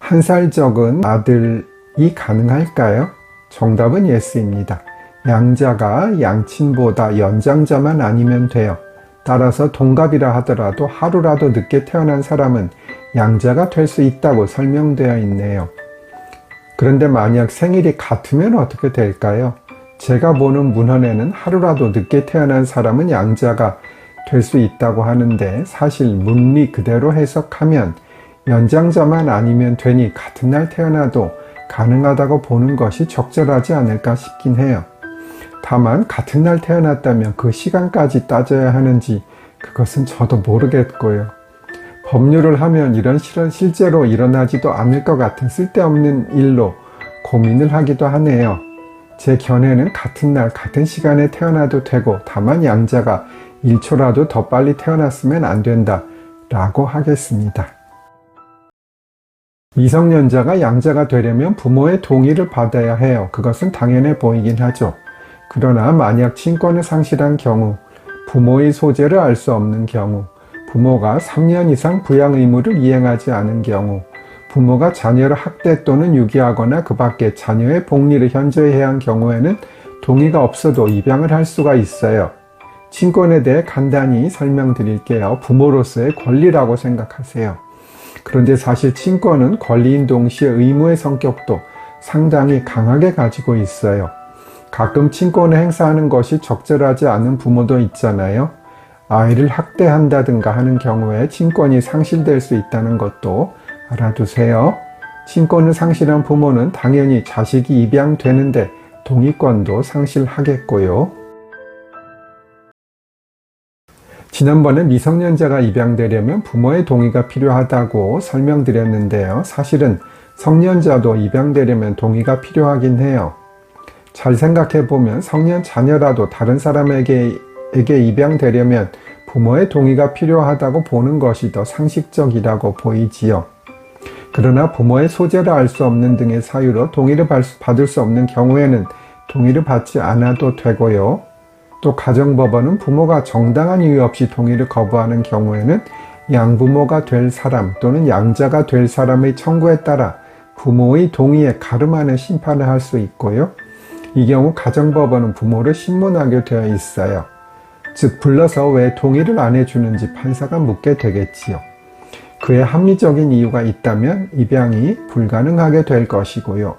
한 살 적은 아들이 가능할까요? 정답은 예스입니다. 양자가 양친보다 연장자만 아니면 돼요. 따라서 동갑이라 하더라도 하루라도 늦게 태어난 사람은 양자가 될 수 있다고 설명되어 있네요. 그런데 만약 생일이 같으면 어떻게 될까요? 제가 보는 문헌에는 하루라도 늦게 태어난 사람은 양자가 될 수 있다고 하는데, 사실 문리 그대로 해석하면 연장자만 아니면 되니 같은 날 태어나도 가능하다고 보는 것이 적절하지 않을까 싶긴 해요. 다만 같은 날 태어났다면 그 시간까지 따져야 하는지 그것은 저도 모르겠고요. 법률을 하면 이런 실은 실제로 일어나지도 않을 것 같은 쓸데없는 일로 고민을 하기도 하네요. 제 견해는 같은 날 같은 시간에 태어나도 되고, 다만 양자가 1초라도 더 빨리 태어났으면 안 된다 라고 하겠습니다. 미성년자가 양자가 되려면 부모의 동의를 받아야 해요. 그것은 당연해 보이긴 하죠. 그러나 만약 친권을 상실한 경우, 부모의 소재를 알 수 없는 경우, 부모가 3년 이상 부양 의무를 이행하지 않은 경우, 부모가 자녀를 학대 또는 유기하거나 그 밖에 자녀의 복리를 현저히 한 경우에는 동의가 없어도 입양을 할 수가 있어요. 친권에 대해 간단히 설명드릴게요. 부모로서의 권리라고 생각하세요. 그런데 사실 친권은 권리인 동시에 의무의 성격도 상당히 강하게 가지고 있어요. 가끔 친권을 행사하는 것이 적절하지 않은 부모도 있잖아요. 아이를 학대한다든가 하는 경우에 친권이 상실될 수 있다는 것도 알아두세요. 친권을 상실한 부모는 당연히 자식이 입양되는데 동의권도 상실하겠고요. 지난번에 미성년자가 입양되려면 부모의 동의가 필요하다고 설명드렸는데요. 사실은 성년자도 입양되려면 동의가 필요하긴 해요. 잘 생각해보면 성년 자녀라도 다른 사람에게 입양되려면 부모의 동의가 필요하다고 보는 것이 더 상식적이라고 보이지요. 그러나 부모의 소재를 알 수 없는 등의 사유로 동의를 받을 수 없는 경우에는 동의를 받지 않아도 되고요. 또 가정법원은 부모가 정당한 이유 없이 동의를 거부하는 경우에는 양부모가 될 사람 또는 양자가 될 사람의 청구에 따라 부모의 동의에 가름하는 심판을 할 수 있고요. 이 경우 가정법원은 부모를 신문하게 되어 있어요. 즉 불러서 왜 동의를 안 해주는지 판사가 묻게 되겠지요. 그의 합리적인 이유가 있다면 입양이 불가능하게 될 것이고요.